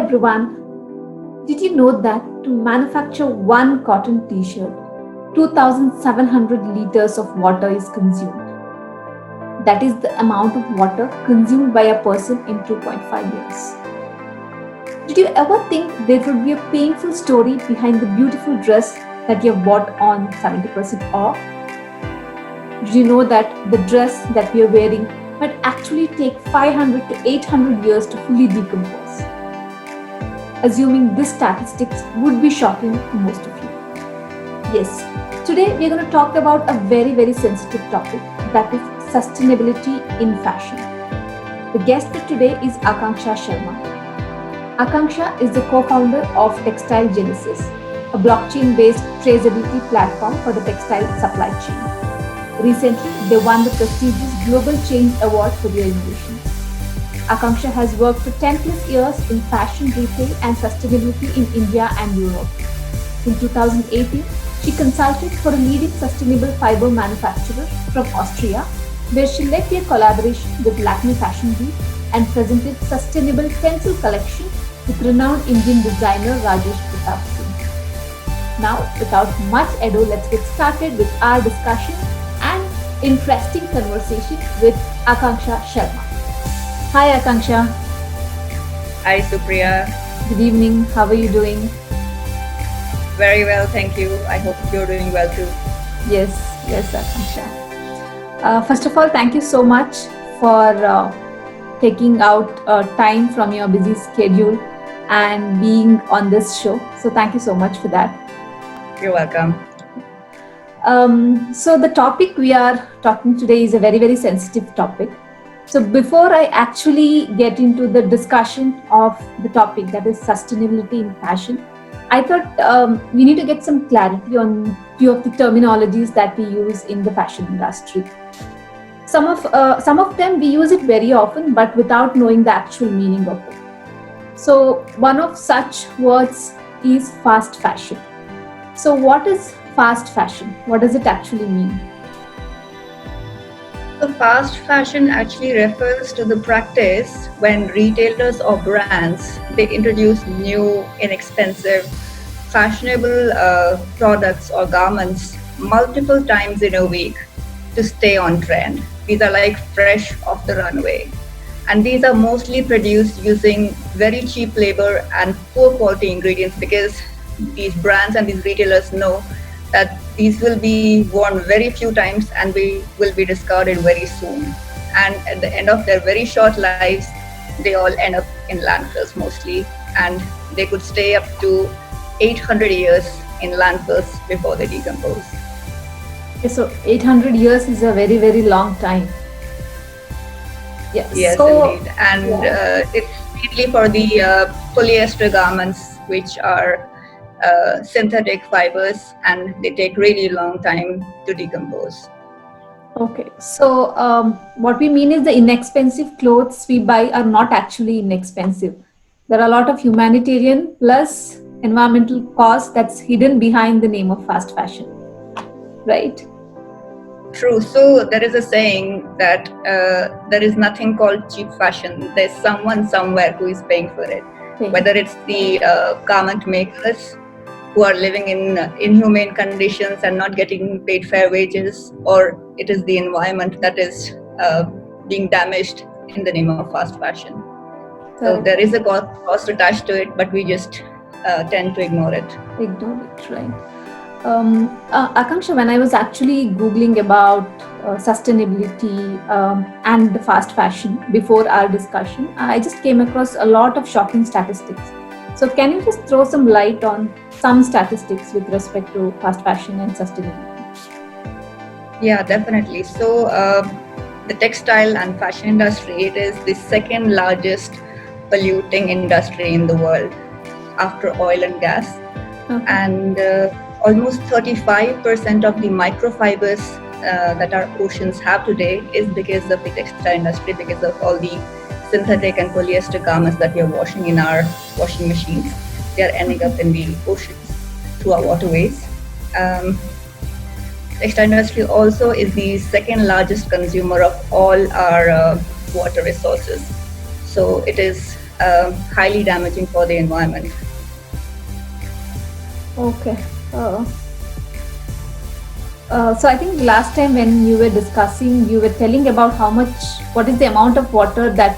everyone. Did you know that to manufacture one cotton t-shirt, 2,700 liters of water is consumed? That is the amount of water consumed by a person in 2.5 years. Did you ever think there would be a painful story behind the beautiful dress that you have bought on 70% off? Did you know that the dress that we are wearing might actually take 500 to 800 years to fully decompose? Assuming this statistics would be shocking to most of you. Yes, today we are going to talk about a very sensitive topic, that is sustainability in fashion. The guest for today is Akanksha Sharma. Akanksha is the co-founder of Textile Genesis, a blockchain-based traceability platform for the textile supply chain. Recently, they won the prestigious Global Change Award for their innovations. Akanksha has worked for 10 plus years in fashion retail and sustainability in India and Europe. In 2018, she consulted for a leading sustainable fiber manufacturer from Austria, where she led their collaboration with Lakme Fashion Week and presented sustainable pencil collection with renowned Indian designer Rajesh Pratap Singh. Now, without much ado, let's get started with our discussion and interesting conversation with Akanksha Sharma. Hi Akanksha. Hi Supriya. Good evening. How are you doing? Very well, thank you. I hope you're doing well too. Yes, Akanksha. First of all, thank you so much for taking out time from your busy schedule and being on this show. So thank you so much for that. You're welcome. So the topic we are talking today is a very sensitive topic. So before I actually get into the discussion of the topic, that is sustainability in fashion, I thought we need to get some clarity on few of the terminologies that we use in the fashion industry. Some of them we use it very often, but without knowing the actual meaning of it. So one of such words is fast fashion. So what is fast fashion? What does it actually mean? So fast fashion actually refers to the practice when retailers or brands, they introduce new, inexpensive, fashionable products or garments multiple times in a week to stay on trend. These are like fresh off the runway. And these are mostly produced using very cheap labor and poor quality ingredients, because these brands and these retailers know that these will be worn very few times and will be discarded very soon. And at the end of their very short lives, they all end up in landfills mostly, and they could stay up to 800 years in landfills before they decompose. Okay, so 800 years is a very long time. Yes, so, indeed. And it's mainly for the polyester garments, which are synthetic fibers, and they take really long time to decompose. Okay, so what we mean is the inexpensive clothes we buy are not actually inexpensive. There are a lot of humanitarian plus environmental costs that's hidden behind the name of fast fashion, right? True. So there is a saying that there is nothing called cheap fashion. There's someone somewhere who is paying for it. Okay. Whether it's the garment makers who are living in inhumane conditions and not getting paid fair wages, or it is the environment that is being damaged in the name of fast fashion. So there is a cost attached to it, but we just tend to ignore it. Ignore it, right. Akanksha, when I was actually Googling about sustainability and the fast fashion before our discussion, I just came across a lot of shocking statistics. So can you just throw some light on some statistics with respect to fast fashion and sustainability? Yeah, definitely. So the textile and fashion industry, it is the second largest polluting industry in the world after oil and gas. Okay. And almost 35% of the microfibers that our oceans have today is because of the textile industry, because of all the synthetic and polyester garments that we are washing in our washing machines. They are ending up in the oceans through our waterways. Textile industry also is the second largest consumer of all our water resources. So it is highly damaging for the environment. Okay. So I think last time when you were discussing, you were telling about what is the amount of water that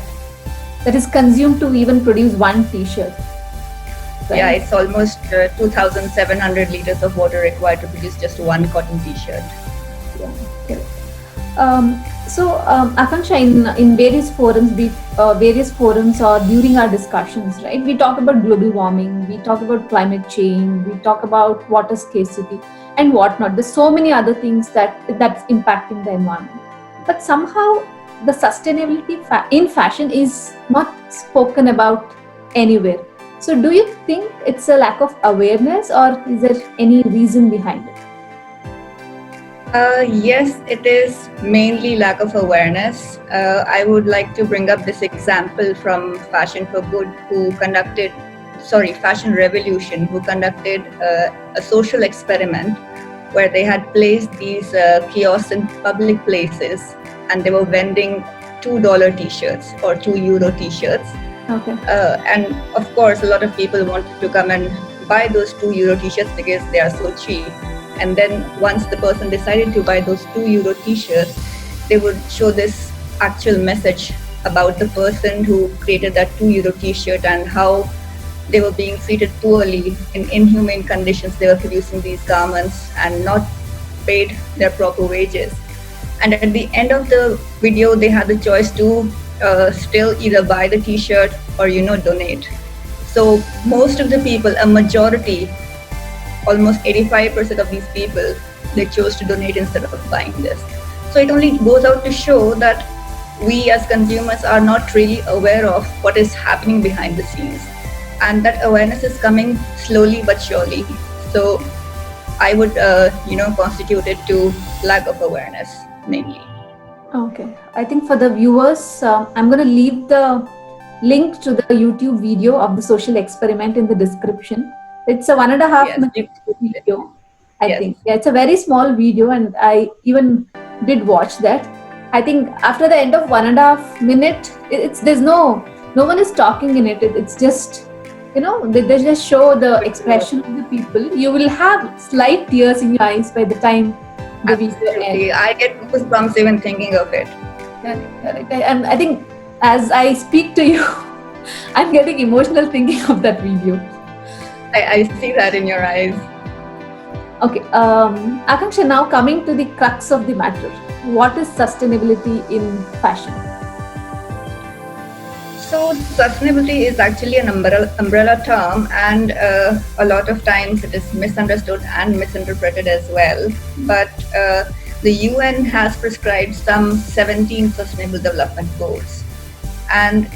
is consumed to even produce one T-shirt, Yeah, right? it's almost 2,700 liters of water required to produce just one cotton t-shirt. Yeah, correct. Akanksha, in various forums or during our discussions, right? We talk about global warming, we talk about climate change, we talk about water scarcity and whatnot. There's so many other things that's impacting the environment, but somehow the sustainability in fashion is not spoken about anywhere. So, do you think it's a lack of awareness, or is there any reason behind it? Yes, it is mainly lack of awareness. I would like to bring up this example from Fashion for Good, Fashion Revolution, who conducted a social experiment where they had placed these kiosks in public places and they were vending $2 t-shirts or €2 t-shirts. Okay. And of course, a lot of people wanted to come and buy those €2 t-shirts because they are so cheap. And then once the person decided to buy those €2 t-shirts, they would show this actual message about the person who created that €2 t-shirt and how they were being treated poorly in inhumane conditions. They were producing these garments and not paid their proper wages. And at the end of the video, they had the choice to still either buy the t-shirt or donate. So most of the people, a majority, almost 85% of these people, they chose to donate instead of buying this. So it only goes out to show that we as consumers are not really aware of what is happening behind the scenes, and that awareness is coming slowly but surely. So I would constitute it to lack of awareness mainly. Okay. I think for the viewers, I'm going to leave the link to the YouTube video of the social experiment in the description. It's a 1.5 minute Yes, video, I yes, think. Yeah, it's a very small video, and I even did watch that. I think after the end of 1.5 minute, there's no one is talking in it. It's just they just show the expression of the people. You will have slight tears in your eyes by the time the video ends. absolutely. I get goosebumps even thinking of it. Correct. And I think as I speak to you, I'm getting emotional thinking of that video. I see that in your eyes. Okay, Akanksha, now coming to the crux of the matter. What is sustainability in fashion? So sustainability is actually an umbrella term, and a lot of times it is misunderstood and misinterpreted as well. But the UN has prescribed some 17 sustainable development goals, and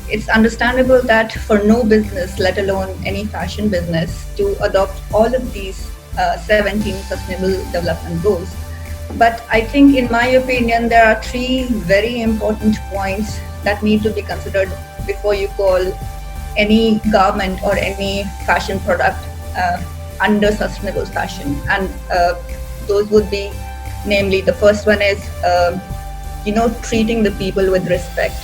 it's understandable that for no business, let alone any fashion business, to adopt all of these 17 sustainable development goals. But I think, in my opinion, there are three very important points that need to be considered before you call any garment or any fashion product under sustainable fashion. And those would be, namely, the first one is, treating the people with respect.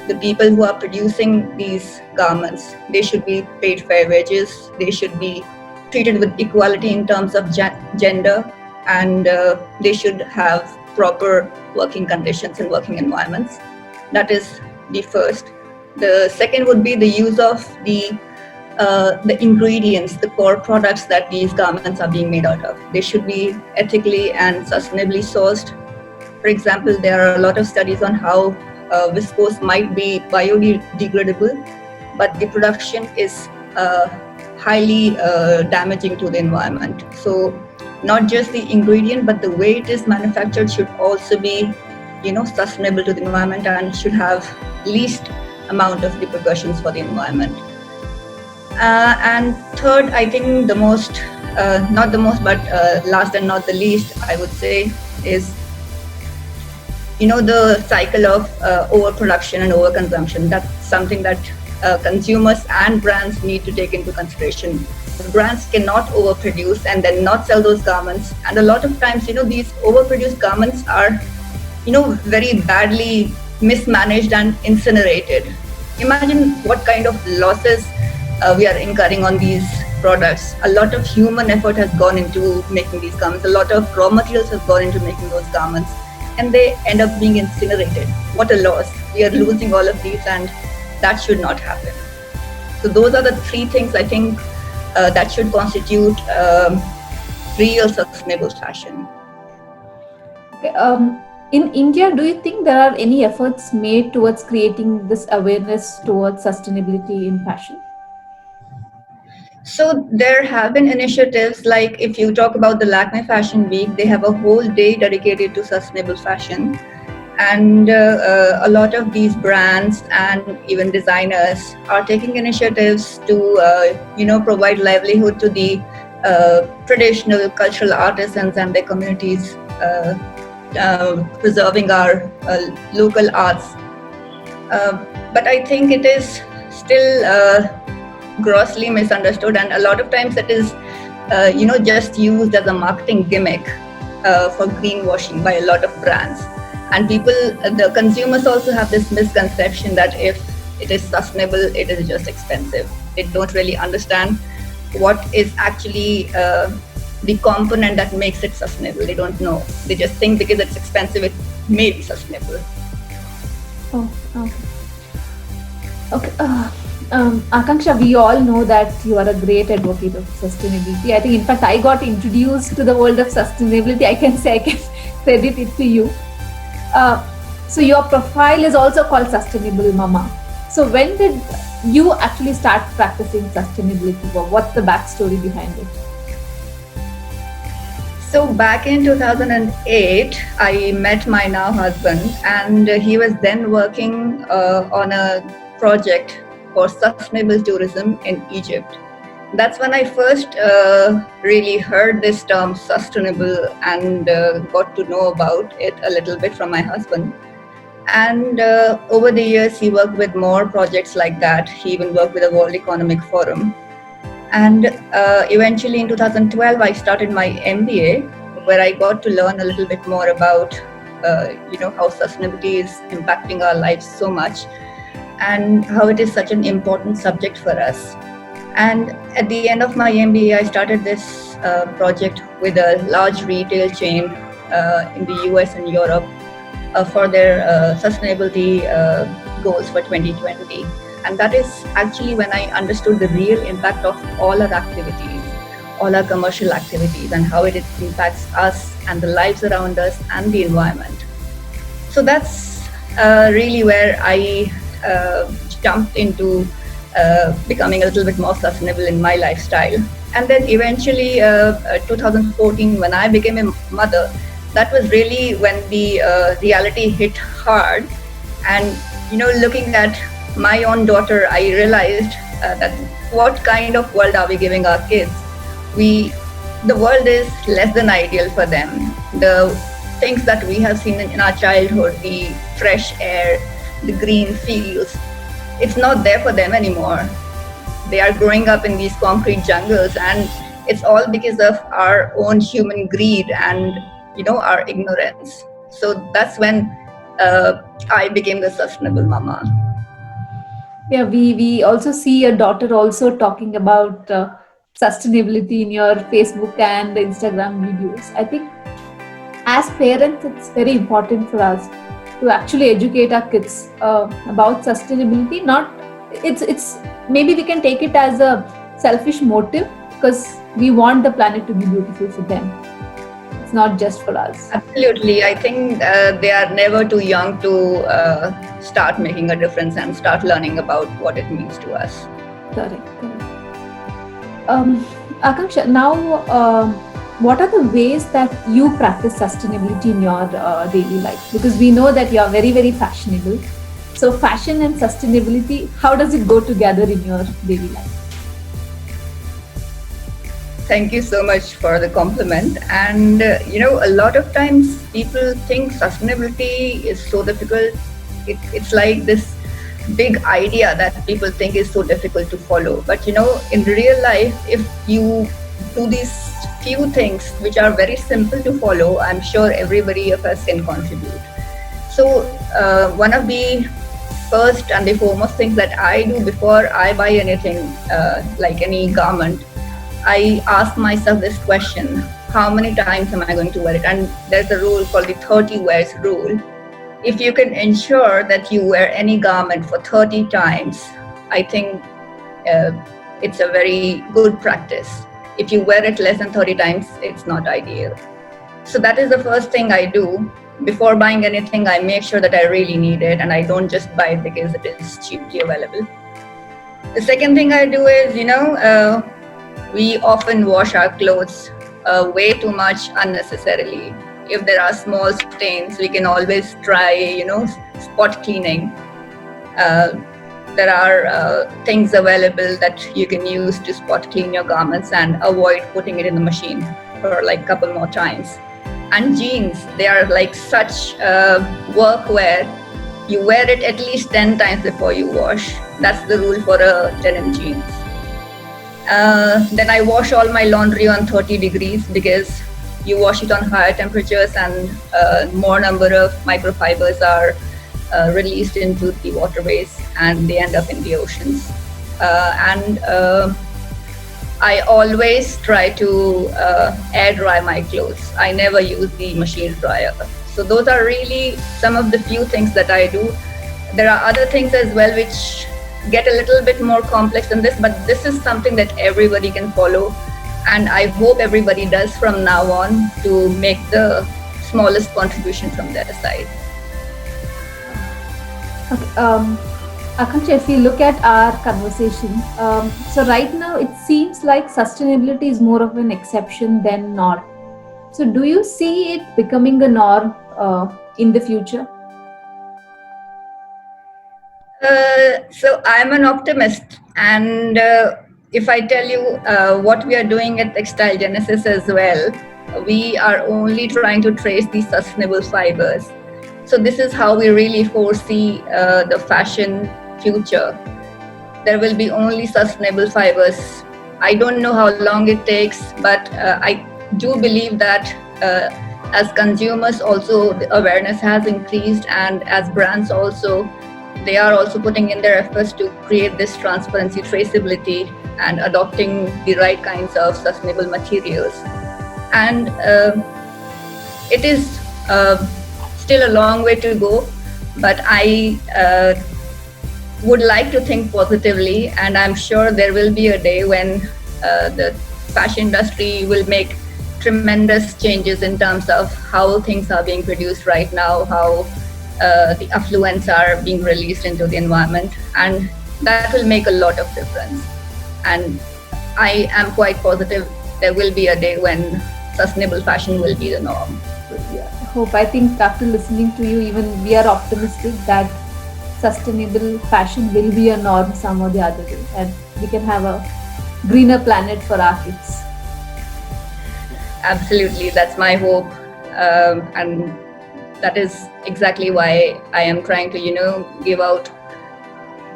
The people who are producing these garments, they should be paid fair wages. They should be treated with equality in terms of gender, and they should have proper working conditions and working environments. That is the first. The second would be the use of the ingredients, the core products that these garments are being made out of. They should be ethically and sustainably sourced. For example, there are a lot of studies on how viscose might be biodegradable, but the production is highly damaging to the environment. So not just the ingredient, but the way it is manufactured should also be sustainable to the environment, and should have least amount of repercussions for the environment. And third, I think the most, not the most, but last and not the least, I would say, is the cycle of overproduction and overconsumption. That's something that consumers and brands need to take into consideration. Brands cannot overproduce and then not sell those garments. And a lot of times, these overproduced garments are, very badly mismanaged and incinerated. Imagine what kind of losses we are incurring on these products. A lot of human effort has gone into making these garments. A lot of raw materials have gone into making those garments, and they end up being incinerated. What a loss! We are losing all of these, and that should not happen. So those are the three things I think that should constitute real sustainable fashion. Okay, in India, do you think there are any efforts made towards creating this awareness towards sustainability in fashion? So there have been initiatives like if you talk about the Lakme Fashion Week, they have a whole day dedicated to sustainable fashion, and a lot of these brands and even designers are taking initiatives to provide livelihood to the traditional cultural artisans and their communities, preserving our local arts. But I think it is still grossly misunderstood, and a lot of times it is just used as a marketing gimmick for greenwashing by a lot of brands. And people, the consumers also have this misconception that if it is sustainable, it is just expensive. They don't really understand what is actually the component that makes it sustainable. They don't know. They just think because it's expensive, it may be sustainable. Oh, okay. Okay. Akanksha, we all know that you are a great advocate of sustainability. I think, in fact, I got introduced to the world of sustainability. I can say I can credit it to you. So your profile is also called Sustainable Mama. So when did you actually start practicing sustainability? What's the backstory behind it? So back in 2008, I met my now husband, and he was then working on a project for sustainable tourism in Egypt. That's when I first really heard this term sustainable and got to know about it a little bit from my husband. And over the years, he worked with more projects like that. He even worked with the World Economic Forum. And eventually in 2012, I started my MBA, where I got to learn a little bit more about how sustainability is impacting our lives so much, and how it is such an important subject for us. And at the end of my MBA, I started this project with a large retail chain in the US and Europe for their sustainability goals for 2020. And that is actually when I understood the real impact of all our activities, all our commercial activities, and how it impacts us and the lives around us and the environment. So that's really where I jumped into becoming a little bit more sustainable in my lifestyle. And then eventually 2014, when I became a mother, that was really when the reality hit hard. And looking at my own daughter, I realized that what kind of world are we giving our kids? The world is less than ideal for them. The things that we have seen in our childhood, the fresh air, the green fields, it's not there for them anymore. They are growing up in these concrete jungles, and it's all because of our own human greed and our ignorance. So that's when I became the sustainable mama. Yeah, we also see your daughter also talking about sustainability in your Facebook and Instagram videos. I think as parents, it's very important for us to actually educate our kids about sustainability. Not it's maybe we can take it as a selfish motive because we want the planet to be beautiful for them. It's not just for us. Absolutely. I think they are never too young to start making a difference and start learning about what it means to us. Correct. Akanksha, now what are the ways that you practice sustainability in your daily life? Because we know that you are very, very fashionable. So fashion and sustainability, how does it go together in your daily life? Thank you so much for the compliment. And a lot of times people think sustainability is so difficult. It's like this big idea that people think is so difficult to follow. But in real life, if you do these few things which are very simple to follow, I'm sure everybody of us can contribute. So one of the first and the foremost things that I do before I buy anything, like any garment, I ask myself this question: how many times am I going to wear it? And there's a rule called the 30 wears rule. If you can ensure that you wear any garment for 30 times, I think uh, it's a very good practice. If you wear it less than 30 times, it's not ideal. So that is the first thing I do. Before buying anything, I make sure that I really need it and I don't just buy it because it is cheaply available. The second thing I do is, we often wash our clothes way too much unnecessarily. If there are small stains, we can always try, spot cleaning. Uh, there are things available that you can use to spot clean your garments and avoid putting it in the machine for like a couple more times. And jeans, they are like such workwear. You wear it at least 10 times before you wash. That's the rule for a denim jeans. Then I wash all my laundry on 30 degrees because you wash it on higher temperatures and more number of microfibers are released into the waterways and they end up in the oceans. And I always try to air dry my clothes. I never use the machine dryer. So those are really some of the few things that I do. There are other things as well which get a little bit more complex than this, but this is something that everybody can follow. And I hope everybody does from now on to make the smallest contribution from their side. Okay, Akansha, if we look at our conversation, so right now it seems like sustainability is more of an exception than norm. So, do you see it becoming a norm in the future? So I'm an optimist, and if I tell you what we are doing at Textile Genesis as well, we are only trying to trace the sustainable fibers. So this is how we really foresee the fashion future. There will be only sustainable fibers. I don't know how long it takes, but I do believe that as consumers also the awareness has increased, and as brands also, they are also putting in their efforts to create this transparency, traceability, and adopting the right kinds of sustainable materials. And it is still a long way to go, but I would like to think positively, and I'm sure there will be a day when the fashion industry will make tremendous changes in terms of how things are being produced right now, how the effluents are being released into the environment, and that will make a lot of difference. And I am quite positive there will be a day when sustainable fashion will be the norm. Yeah, hope. I think after listening to you, even we are optimistic that sustainable fashion will be a norm some or the other day, and we can have a greener planet for our kids. Absolutely, that's my hope, and that is exactly why I am trying to, give out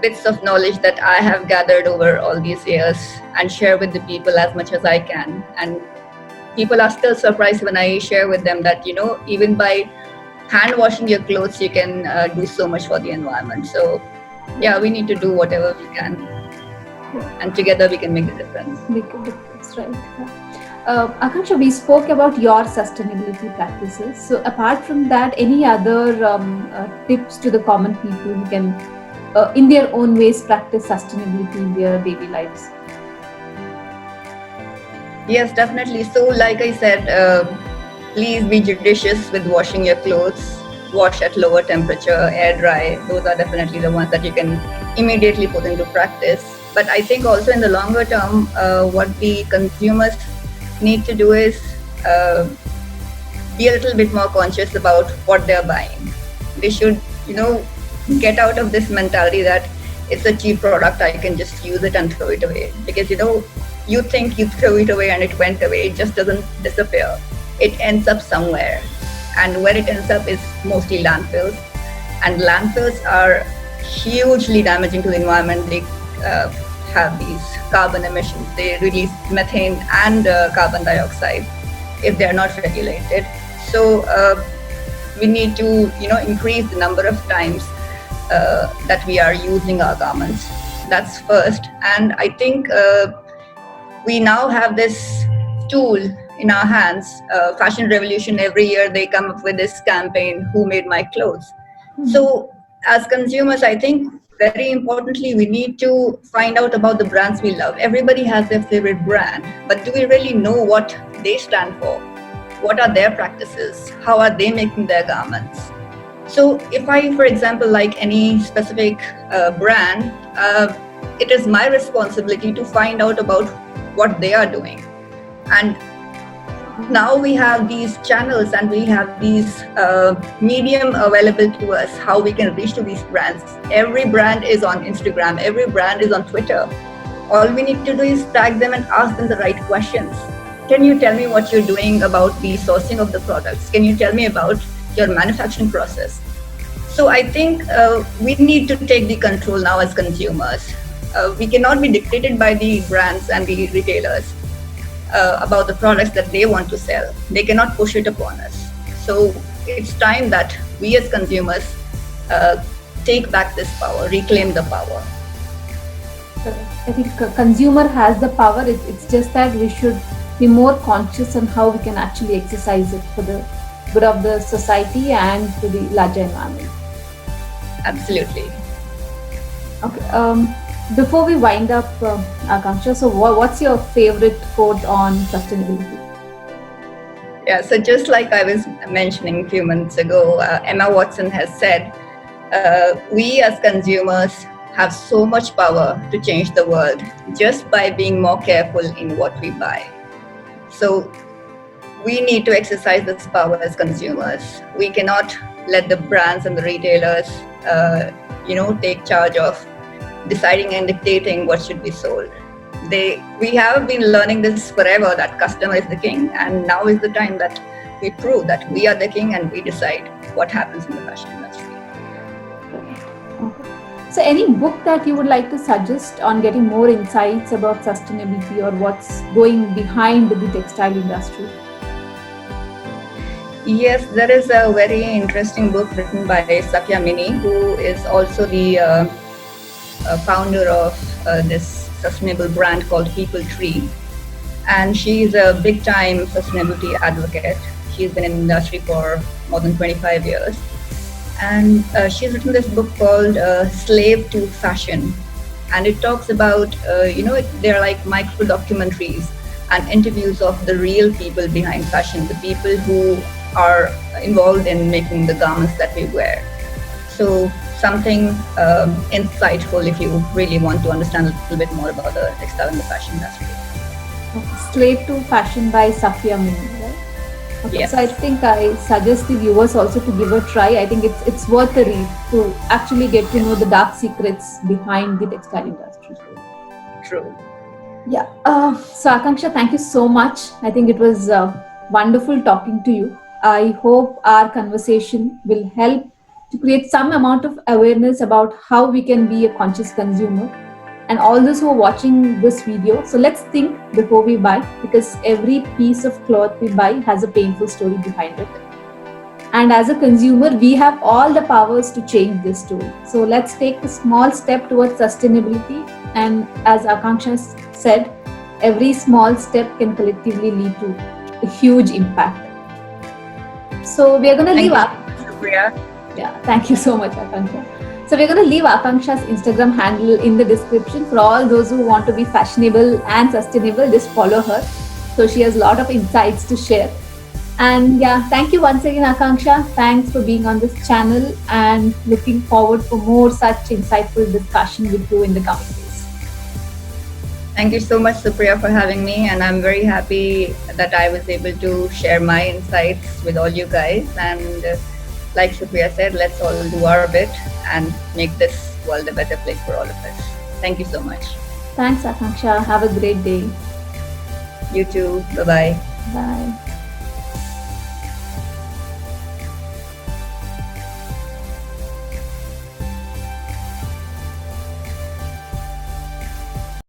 bits of knowledge that I have gathered over all these years and share with the people as much as I can. And people are still surprised when I share with them that, even by hand washing your clothes, you can do so much for the environment. So, yeah, we need to do whatever we can, and together we can make a difference. That's right. Yeah. Akansha, we spoke about your sustainability practices. So, apart from that, any other tips to the common people who can, in their own ways, practice sustainability in their daily lives? Yes, definitely. So, like I said, please be judicious with washing your clothes. Wash at lower temperature, air dry. Those are definitely the ones that you can immediately put into practice. But I think also in the longer term, what the consumers need to do is be a little bit more conscious about what they're buying. They should, get out of this mentality that it's a cheap product, I can just use it and throw it away. Because, you think you throw it away and it went away, it just doesn't disappear. It ends up somewhere. And where it ends up is mostly landfills. And landfills are hugely damaging to the environment. They have these carbon emissions. They release methane and carbon dioxide if they are not regulated. So we need to, increase the number of times that we are using our garments. That's first. And I think we now have this tool in our hands. Fashion Revolution, every year they come up with this campaign, Who Made My Clothes? So, as consumers, I think very importantly, we need to find out about the brands we love. Everybody has their favorite brand, but do we really know what they stand for? What are their practices? How are they making their garments? So, if I, for example, like any specific brand, it is my responsibility to find out about what they are doing. And now we have these channels and we have these medium available to us, how we can reach to these brands. Every brand is on Instagram, every brand is on Twitter. All we need to do is tag them and ask them the right questions. Can you tell me what you're doing about the sourcing of the products? Can you tell me about your manufacturing process? So I think we need to take the control now as consumers. We cannot be dictated by the brands and the retailers about the products that they want to sell. They cannot push it upon us. So it's time that we as consumers take back this power, reclaim the power. I think consumer has the power. It's just that we should be more conscious on how we can actually exercise it for the good of the society and to the larger environment. Absolutely. Okay. Before we wind up, Akanksha, so what's your favorite quote on sustainability? Yeah, so just like I was mentioning a few minutes ago, Emma Watson has said, we as consumers have so much power to change the world just by being more careful in what we buy. So we need to exercise this power as consumers. We cannot let the brands and the retailers, take charge of deciding and dictating what should be sold. We have been learning this forever, that customer is the king, and now is the time that we prove that we are the king and we decide what happens in the fashion industry. Okay. So any book that you would like to suggest on getting more insights about sustainability or what's going behind the textile industry? Yes, there is a very interesting book written by Safia Mini, who is also the founder of this sustainable brand called People Tree. And she is a big time sustainability advocate. She's been in the industry for more than 25 years. And she's written this book called Slave to Fashion. And it talks about, they're like micro documentaries and interviews of the real people behind fashion, the people who are involved in making the garments that we wear. So something insightful if you really want to understand a little bit more about the textile and the fashion industry. Slave to Fashion by Safia Mini, right? Okay, yes. So I think I suggest the viewers also to give a try. I think it's worth a read to actually get to know the dark secrets behind the textile industry. True. Yeah. So Akanksha, thank you so much. I think it was wonderful talking to you. I hope our conversation will help to create some amount of awareness about how we can be a conscious consumer. And all those who are watching this video, so let's think before we buy, because every piece of cloth we buy has a painful story behind it. And as a consumer, we have all the powers to change this story. So let's take a small step towards sustainability. And as Akanksha said, every small step can collectively lead to a huge impact. So we are going to leave up. Supriya. Yeah, thank you so much, Akanksha. So we're going to leave Akanksha's Instagram handle in the description for all those who want to be fashionable and sustainable. Just follow her. So she has a lot of insights to share. And yeah, thank you once again, Akanksha. Thanks for being on this channel and looking forward for more such insightful discussion with you in the coming days. Thank you so much, Supriya, for having me. And I'm very happy that I was able to share my insights with all you guys. And like Supriya said, let's all do our bit and make this world a better place for all of us. Thank you so much. Thanks, Akanksha. Have a great day. You too. Bye-bye. Bye.